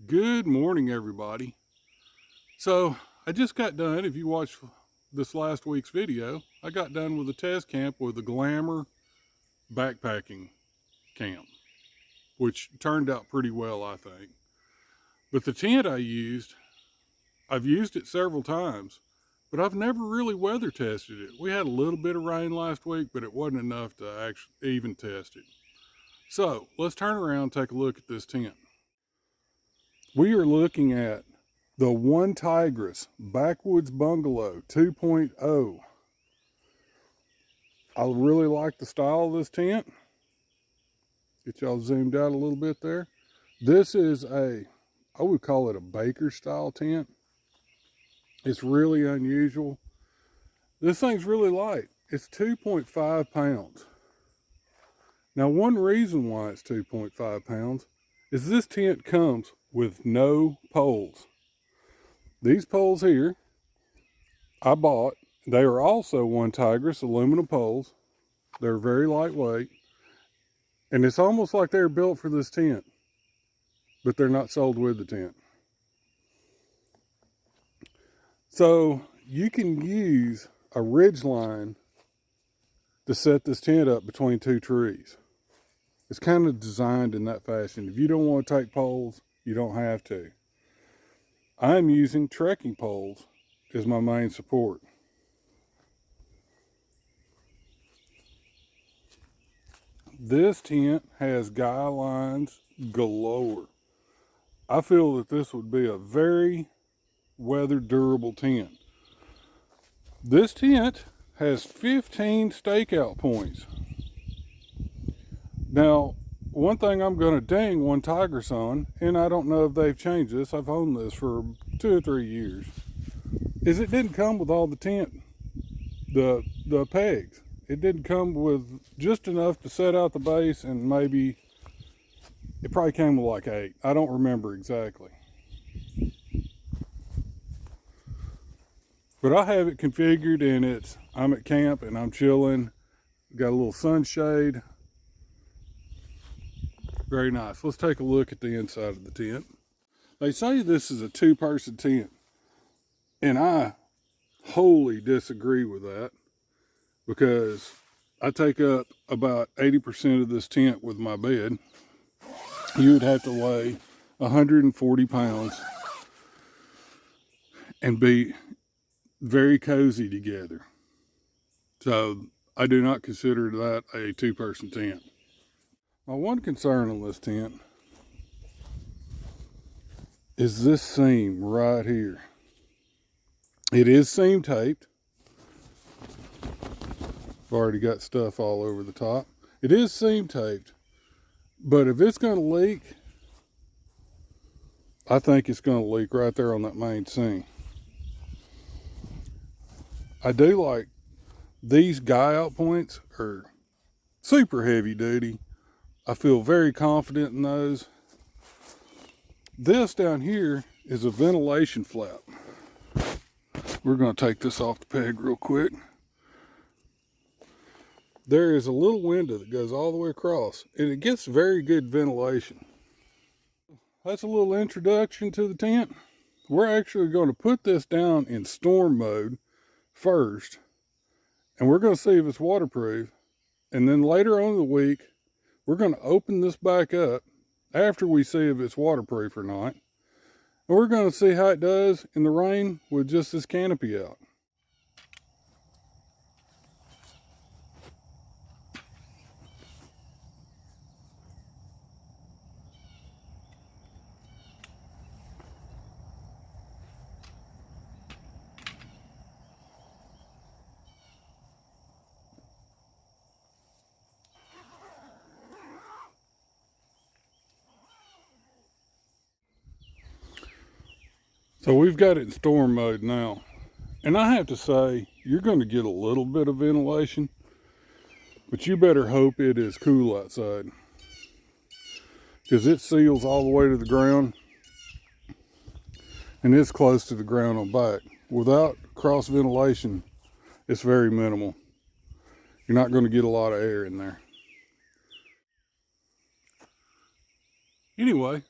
Good morning, everybody. So I just got done, if you watched this last week's video, I got done with a test camp with the Glamour backpacking camp, which turned out pretty well, I think. But the tent I've used it several times, but I've never really weather tested it. We had a little bit of rain last week, but it wasn't enough to actually even test it. So let's turn around and take a look at this tent. We are looking at the OneTigris Backwoods Bungalow 2.0. I really like the style of this tent. Get y'all zoomed out a little bit there. This is I would call it a baker style tent. It's really unusual. This thing's really light. It's 2.5 pounds. Now, one reason why it's 2.5 pounds is this tent comes with no poles. These poles here, I bought. They are also OneTigris aluminum poles. They're very lightweight. And it's almost like they're built for this tent, but they're not sold with the tent. So you can use a ridge line to set this tent up between two trees. It's kind of designed in that fashion. If you don't want to take poles, you don't have to. I'm using trekking poles as my main support. This tent has guy lines galore. I feel that this would be a very weather durable tent. This tent has 15 stakeout points. Now, one thing I'm going to ding OneTigris on, and I don't know if they've changed this, I've owned this for 2 or 3 years, is it didn't come with all the tent, the pegs. It didn't come with just enough to set out the base, and maybe, it probably came with like 8. I don't remember exactly. But I have it configured, and I'm at camp and I'm chilling. Got a little sunshade. Very nice. Let's take a look at the inside of the tent. They say this is a 2-person tent, and I wholly disagree with that, because I take up about 80% of this tent with my bed. You would have to weigh 140 pounds and be very cozy together. So I do not consider that a 2-person tent. My one concern on this tent is this seam right here. It is seam taped. I've already got stuff all over the top. It is seam taped, but if it's going to leak, I think it's going to leak right there on that main seam. I do like these guy out points are super heavy duty. I feel very confident in those. This down here is a ventilation flap. We're going to take this off the peg real quick. There is a little window that goes all the way across, and it gets very good ventilation. That's a little introduction to the tent. We're actually going to put this down in storm mode first, and we're going to see if it's waterproof. And then later on in the week, we're going to open this back up after we see if it's waterproof or not. And we're going to see how it does in the rain with just this canopy out. So we've got it in storm mode now. And I have to say, you're going to get a little bit of ventilation, but you better hope it is cool outside, because it seals all the way to the ground, and it's close to the ground on back. Without cross ventilation, it's very minimal. You're not going to get a lot of air in there. Anyway,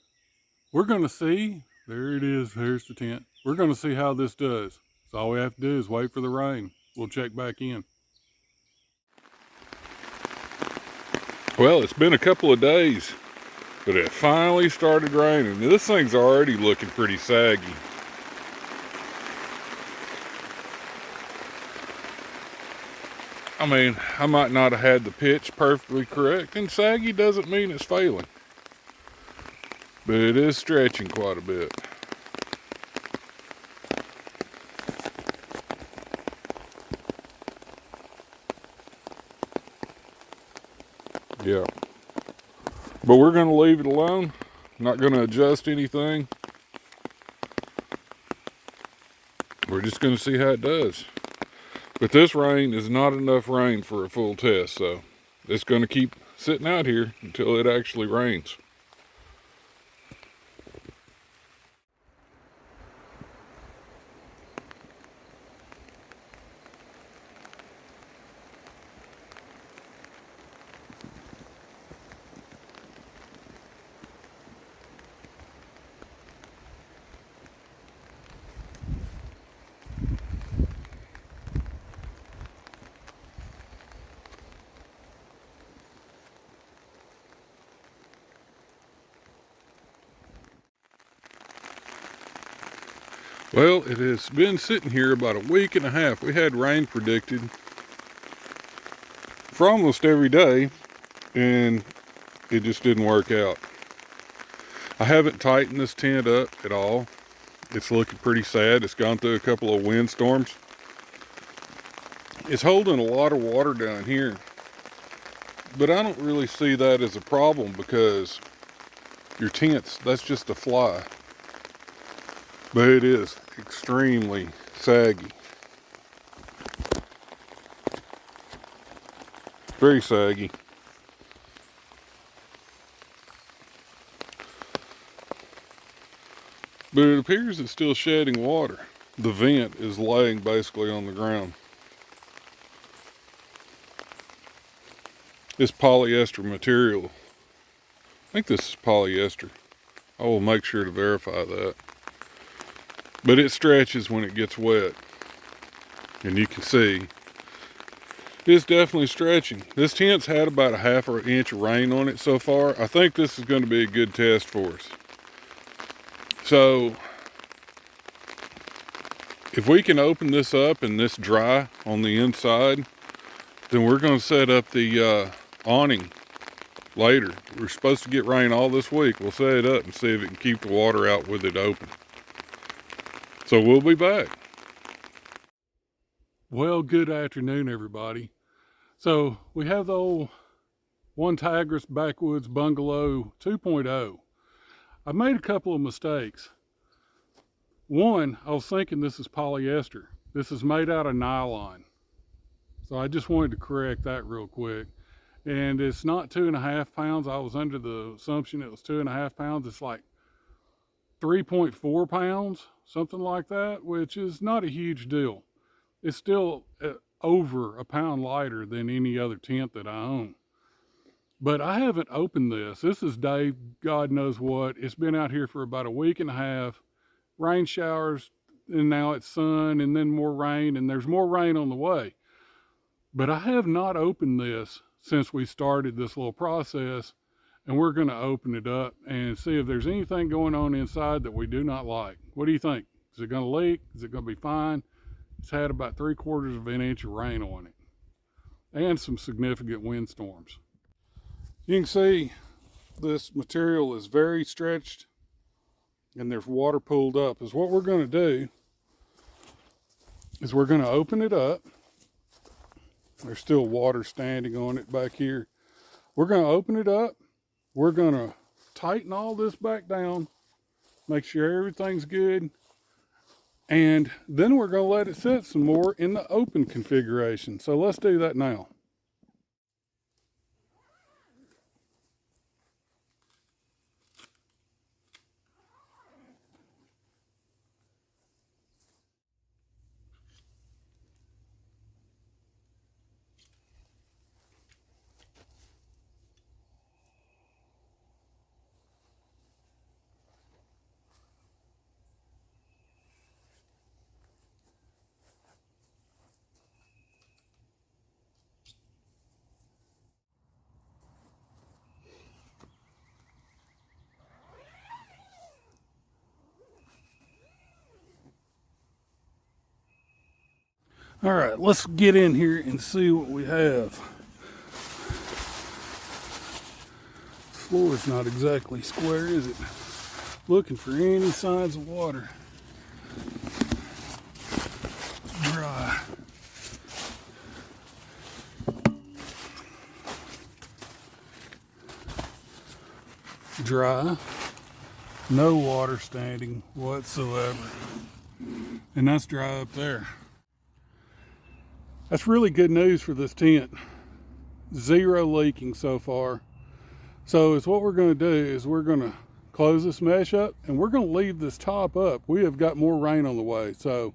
we're going to see, there it is, there's the tent. We're going to see how this does. So all we have to do is wait for the rain. We'll check back in. Well, it's been a couple of days, but it finally started raining. This thing's already looking pretty saggy. I mean, I might not have had the pitch perfectly correct, and saggy doesn't mean it's failing. But it is stretching quite a bit. Yeah. But we're going to leave it alone. Not going to adjust anything. We're just going to see how it does. But this rain is not enough rain for a full test, so it's going to keep sitting out here until it actually rains. Well, it has been sitting here about a week and a half. We had rain predicted for almost every day, and it just didn't work out. I haven't tightened this tent up at all. It's looking pretty sad. It's gone through a couple of windstorms. It's holding a lot of water down here, but I don't really see that as a problem because your tents, that's just a fly. But it is extremely saggy. Very saggy. But it appears it's still shedding water. The vent is laying basically on the ground. This polyester material, I think this is polyester. I will make sure to verify that. But it stretches when it gets wet. And you can see, it's definitely stretching. This tent's had about a half an inch of rain on it so far. I think this is going to be a good test for us. So, if we can open this up and this dry on the inside, then we're going to set up the awning later. We're supposed to get rain all this week. We'll set it up and see if it can keep the water out with it open. So we'll be back. Well, good afternoon, everybody. So we have the old OneTigris Backwoods Bungalow 2.0. I made a couple of mistakes. One, I was thinking this is polyester. This is made out of nylon. So I just wanted to correct that real quick. And it's not 2.5 pounds. I was under the assumption it was 2.5 pounds. It's like 3.4 pounds, something like that, which is not a huge deal. It's still over a pound lighter than any other tent that I own. But I haven't opened this. This is day, God knows what. It's been out here for about a week and a half. Rain showers, and now it's sun, and then more rain, and there's more rain on the way. But I have not opened this since we started this little process, and we're going to open it up and see if there's anything going on inside that we do not like. What do you think? Is it going to leak? Is it going to be fine? It's had about 3/4 of an inch of rain on it and some significant windstorms. You can see this material is very stretched and there's water pooled up. Is what we're going to do is we're going to open it up. There's still water standing on it back here. We're going to open it up. We're going to tighten all this back down, make sure everything's good, and then we're going to let it sit some more in the open configuration. So let's do that now. All right, let's get in here and see what we have. This floor is not exactly square, is it? Looking for any signs of water. Dry. Dry. No water standing whatsoever. And that's dry up there. That's really good news for this tent. Zero leaking so far. So is what we're going to do is we're going to close this mesh up and we're going to leave this top up. We have got more rain on the way. So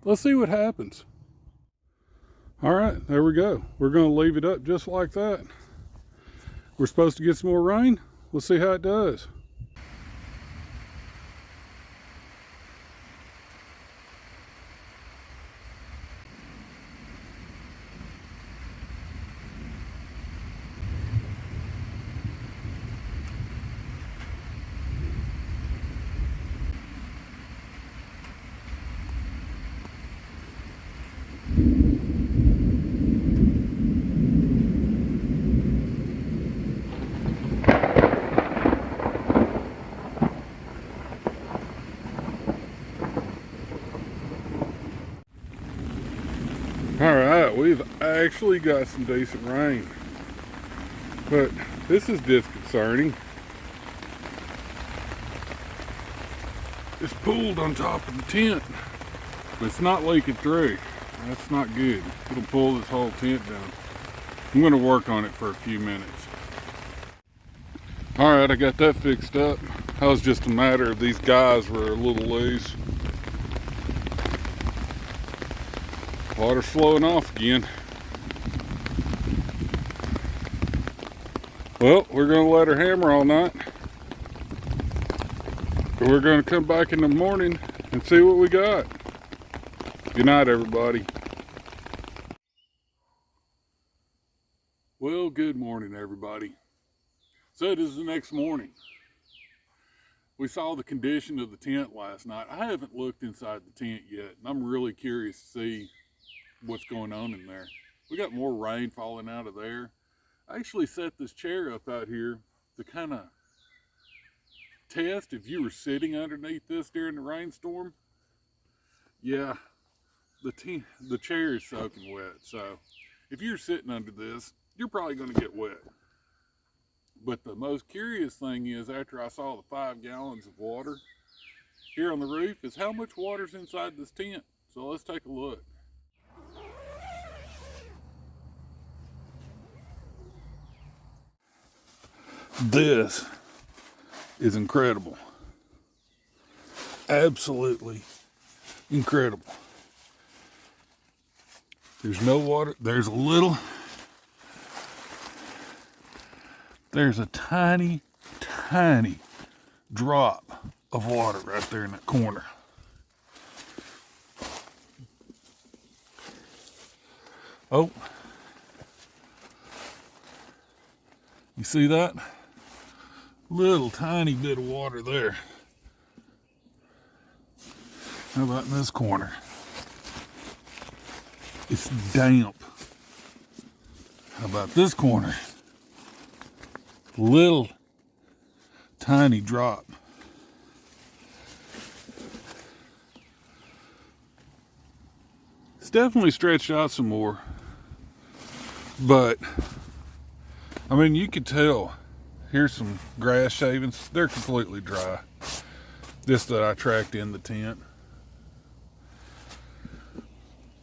let's see what happens. All right, there we go. We're going to leave it up just like that. We're supposed to get some more rain. Let's see how it does. All right, we've actually got some decent rain, but this is disconcerting. It's pooled on top of the tent, but it's not leaking through. That's not good. It'll pull this whole tent down. I'm going to work on it for a few minutes. All right, I got that fixed up. That was just a matter of these guys were a little loose. Water's flowing off again. Well, we're going to let her hammer all night. We're going to come back in the morning and see what we got. Good night, everybody. Well, good morning, everybody. So it is the next morning. We saw the condition of the tent last night. I haven't looked inside the tent yet, and I'm really curious to see what's going on in there. We got more rain falling out of there. I actually set this chair up out here to kind of test if you were sitting underneath this during the rainstorm. Yeah, the chair is soaking wet, so if you're sitting under this, you're probably going to get wet. But the most curious thing is, after I saw the 5 gallons of water here on the roof, is how much water's inside this tent. So let's take a look. This is incredible. Absolutely incredible. There's no water. There's a tiny drop of water right there in that corner. Oh, you see that? Little tiny bit of water there. How about in this corner? It's damp. How about this corner? Little tiny drop. It's definitely stretched out some more, but I mean, you could tell. Here's some grass shavings. They're completely dry. Just that I tracked in the tent.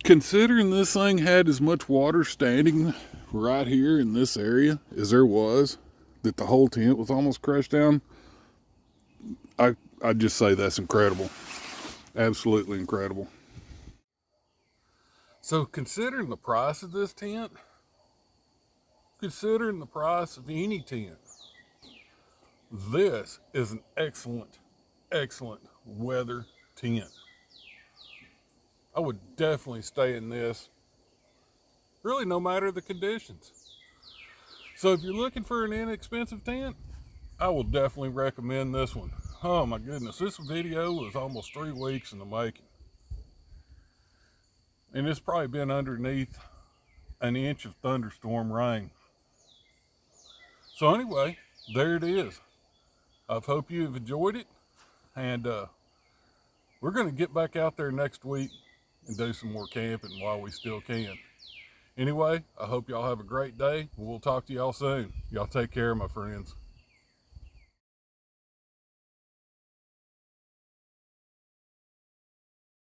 Considering this thing had as much water standing right here in this area as there was, that the whole tent was almost crushed down, I'd just say that's incredible. Absolutely incredible. So considering the price of this tent, considering the price of any tent, this is an excellent weather tent. I would definitely stay in this, really no matter the conditions. So if you're looking for an inexpensive tent, I will definitely recommend this one. Oh my goodness, this video was almost 3 weeks in the making. And it's probably been underneath an inch of thunderstorm rain. So anyway, there it is. I hope you've enjoyed it, and we're going to get back out there next week and do some more camping while we still can. Anyway, I hope y'all have a great day. We'll talk to y'all soon. Y'all take care, my friends.